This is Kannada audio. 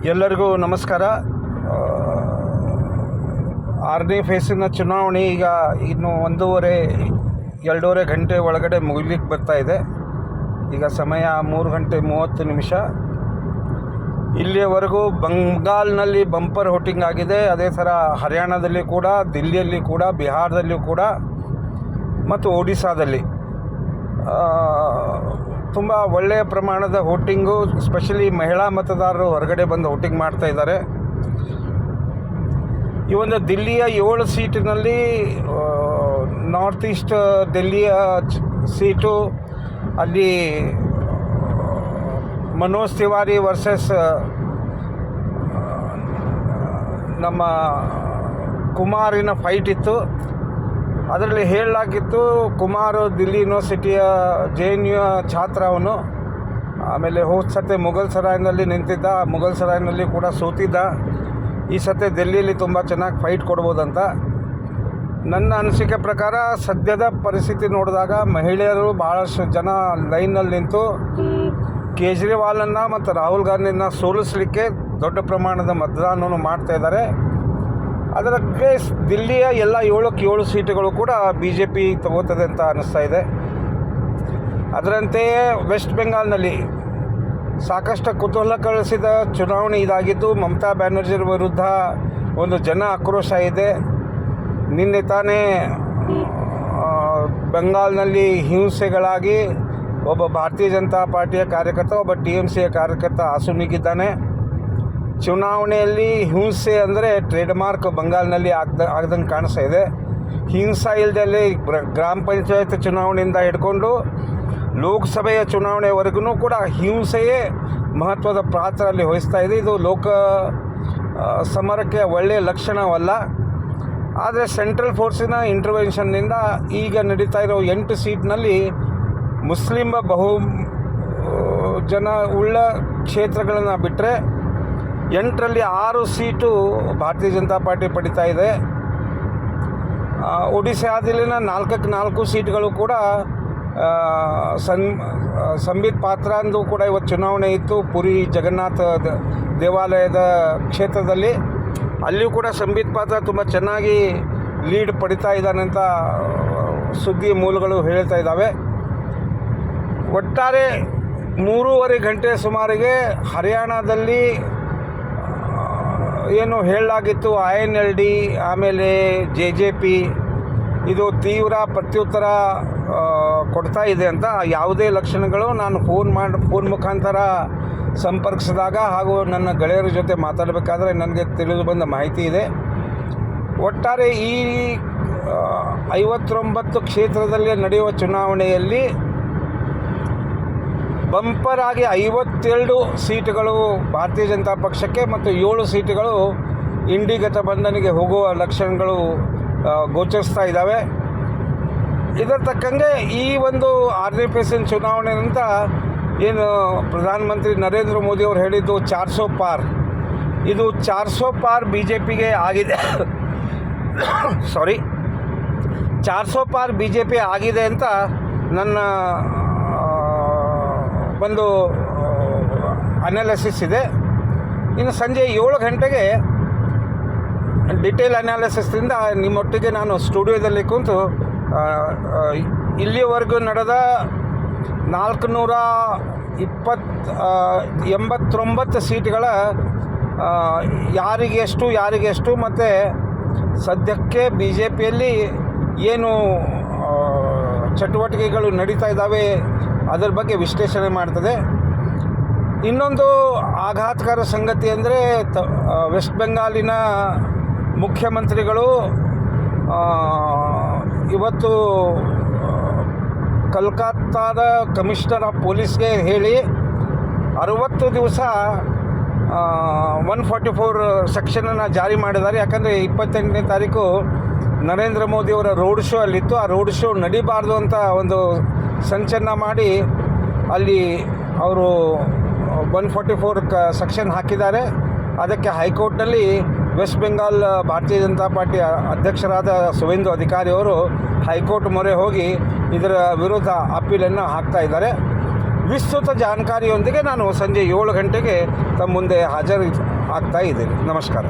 ಎಲ್ಲರಿಗೂ ನಮಸ್ಕಾರ. ಆರನೇ ಫೇಸಿನ ಚುನಾವಣೆ ಈಗ ಇನ್ನು ಎರಡೂವರೆ ಗಂಟೆ ಒಳಗಡೆ ಮುಗಿಲಿಕ್ಕೆ ಬರ್ತಾ ಇದೆ. ಈಗ ಸಮಯ 3:30. ಇಲ್ಲಿಯವರೆಗೂ ಬಂಗಾಲ್ನಲ್ಲಿ ಬಂಪರ್ ವೋಟಿಂಗ್ ಆಗಿದೆ. ಅದೇ ಥರ ಹರಿಯಾಣದಲ್ಲಿ ಕೂಡ, ದಿಲ್ಲಿಯಲ್ಲಿ ಕೂಡ, ಬಿಹಾರದಲ್ಲಿಯೂ ಕೂಡ ಮತ್ತು ಒಡಿಸ್ಸಾದಲ್ಲಿ ತುಂಬ ಒಳ್ಳೆಯ ಪ್ರಮಾಣದ ವೋಟಿಂಗು, ಸ್ಪೆಷಲಿ ಮಹಿಳಾ ಮತದಾರರು ಹೊರಗಡೆ ಬಂದು ವೋಟಿಂಗ್ ಮಾಡ್ತಾ ಇದ್ದಾರೆ. ಈ ಒಂದು ದಿಲ್ಲಿಯ 7 ಸೀಟಿನಲ್ಲಿ ನಾರ್ತ್ ಈಸ್ಟ್ ದಿಲ್ಲಿಯ ಸೀಟು, ಅಲ್ಲಿ ಮನೋಜ್ ತಿವಾರಿ ವರ್ಸಸ್ ನಮ್ಮ ಕುಮಾರಿನ ಫೈಟ್ ಇತ್ತು. ಅದರಲ್ಲಿ ಹೇಳಲಾಗಿತ್ತು, ಕುಮಾರ್ ದಿಲ್ಲಿ ಯೂನಿವರ್ಸಿಟಿಯ JNU ಛಾತ್ರ ಅವನು. ಆಮೇಲೆ ಹೋದ ಸತೆ ಮುಘಲ್ ಸರಾಯ್ನಲ್ಲಿ ನಿಂತಿದ್ದ, ಮುಘಲ್ ಸರಾಯ್ನಲ್ಲಿ ಕೂಡ ಸೋತಿದ್ದ. ಈ ಸತೆ ದಿಲ್ಲಿಯಲ್ಲಿ ತುಂಬ ಚೆನ್ನಾಗಿ ಫೈಟ್ ಕೊಡ್ಬೋದಂತ ನನ್ನ ಅನಿಸಿಕೆ ಪ್ರಕಾರ. ಸದ್ಯದ ಪರಿಸ್ಥಿತಿ ನೋಡಿದಾಗ ಮಹಿಳೆಯರು ಭಾಳಷ್ಟು ಜನ ಲೈನಲ್ಲಿ ನಿಂತು ಕೇಜ್ರಿವಾಲನ್ನು ಮತ್ತು ರಾಹುಲ್ ಗಾಂಧಿನ ಸೋಲಿಸಲಿಕ್ಕೆ ದೊಡ್ಡ ಪ್ರಮಾಣದ ಮತದಾನವನ್ನು ಮಾಡ್ತಾಯಿದ್ದಾರೆ. ಅದಕ್ಕೆ ದಿಲ್ಲಿಯ ಎಲ್ಲ 7 ಸೀಟುಗಳು ಕೂಡ BJP ತಗೋತದೆ ಅಂತ ಅನ್ನಿಸ್ತಾ ಇದೆ. ಅದರಂತೆಯೇ ವೆಸ್ಟ್ ಬೆಂಗಾಲ್ನಲ್ಲಿ ಸಾಕಷ್ಟು ಕುತೂಹಲ ಕಳಿಸಿದ ಚುನಾವಣೆ ಇದಾಗಿದ್ದು, ಮಮತಾ ಬ್ಯಾನರ್ಜಿ ವಿರುದ್ಧ ಒಂದು ಜನ ಆಕ್ರೋಶ ಇದೆ. ನಿನ್ನೆ ತಾನೇ ಬೆಂಗಾಲ್ನಲ್ಲಿ ಹಿಂಸೆಗಳಾಗಿ ಒಬ್ಬ ಭಾರತೀಯ ಜನತಾ ಪಾರ್ಟಿಯ ಕಾರ್ಯಕರ್ತ, ಒಬ್ಬ TMCಯ ಕಾರ್ಯಕರ್ತ ಆಸುನೀಗಿದ್ದಾನೆ. ಚುನಾವಣೆಯಲ್ಲಿ ಹಿಂಸೆ ಅಂದರೆ ಟ್ರೇಡ್ ಮಾರ್ಕ್ ಬಂಗಾಲ್ನಲ್ಲಿ ಆಗ್ದಂಗೆ ಕಾಣಿಸ್ತಾ ಇದೆ. ಹಿಂಸಾ ಇಲ್ಲದೆ ಗ್ರಾಮ ಪಂಚಾಯತ್ ಚುನಾವಣೆಯಿಂದ ಹಿಡ್ಕೊಂಡು ಲೋಕಸಭೆಯ ಚುನಾವಣೆವರೆಗೂ ಕೂಡ ಹಿಂಸೆಯೇ ಮಹತ್ವದ ಪಾತ್ರ ಅಲ್ಲಿ ವಹಿಸ್ತಾ ಇದೆ. ಇದು ಲೋಕ ಸಮರಕ್ಕೆ ಒಳ್ಳೆಯ ಲಕ್ಷಣವಲ್ಲ. ಆದರೆ ಸೆಂಟ್ರಲ್ ಫೋರ್ಸಿನ ಇಂಟರ್ವೆನ್ಷನ್ನಿಂದ ಈಗ ನಡೀತಾ ಇರೋ 8 ಸೀಟ್ನಲ್ಲಿ ಮುಸ್ಲಿಂ ಜನ ಉಳ್ಳ ಕ್ಷೇತ್ರಗಳನ್ನು ಬಿಟ್ಟರೆ 8ರಲ್ಲಿ 6 ಸೀಟು ಭಾರತೀಯ ಜನತಾ ಪಾರ್ಟಿ ಪಡಿತಾ ಇದೆ. ಒಡಿಶಾದಲ್ಲಿನ 4 ಸೀಟ್ಗಳು ಕೂಡ ಸಂಬಿತ್ ಪಾತ್ರ ಅಂದು ಕೂಡ ಇವತ್ತು ಚುನಾವಣೆ ಇತ್ತು. ಪುರಿ ಜಗನ್ನಾಥ ದೇವಾಲಯದ ಕ್ಷೇತ್ರದಲ್ಲಿ ಅಲ್ಲಿಯೂ ಕೂಡ ಸಂಬಿತ್ ಪಾತ್ರ ತುಂಬ ಚೆನ್ನಾಗಿ ಲೀಡ್ ಪಡಿತಾ ಇದ್ದಾನೆ ಅಂತ ಸುದ್ದಿ ಮೂಲಗಳು ಹೇಳ್ತಾ ಇದ್ದಾವೆ. ಒಟ್ಟಾರೆ 3.5 ಗಂಟೆ ಸುಮಾರಿಗೆ ಹರಿಯಾಣದಲ್ಲಿ ಏನು ಹೇಳಲಾಗಿತ್ತು, INLD ಆಮೇಲೆ JJP ಇದು ತೀವ್ರ ಪ್ರತ್ಯುತ್ತರ ಕೊಡ್ತಾ ಇದೆ ಅಂತ ಯಾವುದೇ ಲಕ್ಷಣಗಳು ನಾನು ಫೋನ್ ಮುಖಾಂತರ ಸಂಪರ್ಕಿಸಿದಾಗ ಹಾಗೂ ನನ್ನ ಗೆಳೆಯರ ಜೊತೆ ಮಾತಾಡಬೇಕಾದ್ರೆ ನನಗೆ ತಿಳಿದು ಬಂದ ಮಾಹಿತಿ ಇದೆ. ಒಟ್ಟಾರೆ ಈ 59 ಕ್ಷೇತ್ರದಲ್ಲಿ ನಡೆಯುವ ಚುನಾವಣೆಯಲ್ಲಿ ಬಂಪರ್ ಆಗಿ 52 ಸೀಟುಗಳು ಭಾರತೀಯ ಜನತಾ ಪಕ್ಷಕ್ಕೆ ಮತ್ತು 7 ಸೀಟುಗಳು ಇಂಡಿ ಗಠಬಂಧನಿಗೆ ಹೋಗುವ ಲಕ್ಷಣಗಳು ಗೋಚರಿಸ್ತಾ ಇದ್ದಾವೆ. ಇದರ ತಕ್ಕಂಗೆ ಈ ಒಂದು 6ನೇ ಫೇಸಿನ ಚುನಾವಣೆ ಅಂತ ಏನು ಪ್ರಧಾನಮಂತ್ರಿ ನರೇಂದ್ರ ಮೋದಿ ಅವರು ಹೇಳಿದ್ದು 400 ಪಾರ್, ಇದು 400 ಪಾರ್ BJPಗೆ ಆಗಿದೆ. 400 ಪಾರ್ BJP ಆಗಿದೆ ಅಂತ ನನ್ನ ಒಂದು ಅನಾಲಿಸಿಸ್ ಇದೆ. ಇನ್ನು ಸಂಜೆ 7 ಗಂಟೆಗೆ ಡಿಟೇಲ್ ಅನಾಲಿಸಿಸ್ದಿಂದ ನಿಮ್ಮೊಟ್ಟಿಗೆ ನಾನು ಸ್ಟುಡಿಯೋದಲ್ಲಿ ಕೂತು ಇಲ್ಲಿವರೆಗೂ ನಡೆದ 489 ಸೀಟ್ಗಳ ಯಾರಿಗೆಷ್ಟು ಮತ್ತು ಸದ್ಯಕ್ಕೆ BJPಯಲ್ಲಿ ಏನು ಚಟುವಟಿಕೆಗಳು ನಡೀತಾ ಇದ್ದಾವೆ ಅದರ ಬಗ್ಗೆ ವಿಶ್ಲೇಷಣೆ ಮಾಡ್ತದೆ. ಇನ್ನೊಂದು ಆಘಾತಕರ ಸಂಗತಿ ಅಂದರೆ ವೆಸ್ಟ್ ಬೆಂಗಾಲಿನ ಮುಖ್ಯಮಂತ್ರಿಗಳು ಇವತ್ತು ಕಲ್ಕತ್ತಾದ ಕಮಿಷನರ್ ಆಫ್ ಪೊಲೀಸ್ಗೆ ಹೇಳಿ 60 ದಿವಸ 144 ಸೆಕ್ಷನನ್ನು ಜಾರಿ ಮಾಡಿದ್ದಾರೆ. ಯಾಕಂದರೆ 28ನೇ ತಾರೀಕು ನರೇಂದ್ರ ಮೋದಿಯವರ ರೋಡ್ ಶೋ ಅಲ್ಲಿತ್ತು. ಆ ರೋಡ್ ಶೋ ನಡಿಬಾರ್ದು ಅಂತ ಒಂದು ಸಂಚಲನ ಮಾಡಿ ಅಲ್ಲಿ ಅವರು 144 ಸೆಕ್ಷನ್ ಹಾಕಿದ್ದಾರೆ. ಅದಕ್ಕೆ ಹೈಕೋರ್ಟ್ನಲ್ಲಿ ವೆಸ್ಟ್ ಬೆಂಗಾಲ್ ಭಾರತೀಯ ಜನತಾ ಪಾರ್ಟಿ ಅಧ್ಯಕ್ಷರಾದ ಸುವೇಂದು ಅಧಿಕಾರಿ ಅವರು ಹೈಕೋರ್ಟ್ ಮೊರೆ ಹೋಗಿ ಇದರ ವಿರುದ್ಧ ಅಪೀಲನ್ನು ಹಾಕ್ತಾ ಇದ್ದಾರೆ. ವಿಸ್ತೃತ ಜಾಣಕಾರಿಯೊಂದಿಗೆ ನಾನು ಸಂಜೆ 7 ಗಂಟೆಗೆ ತಮ್ಮ ಮುಂದೆ ಹಾಜರು ಆಗ್ತಾ ಇದ್ದೇನೆ. ನಮಸ್ಕಾರ.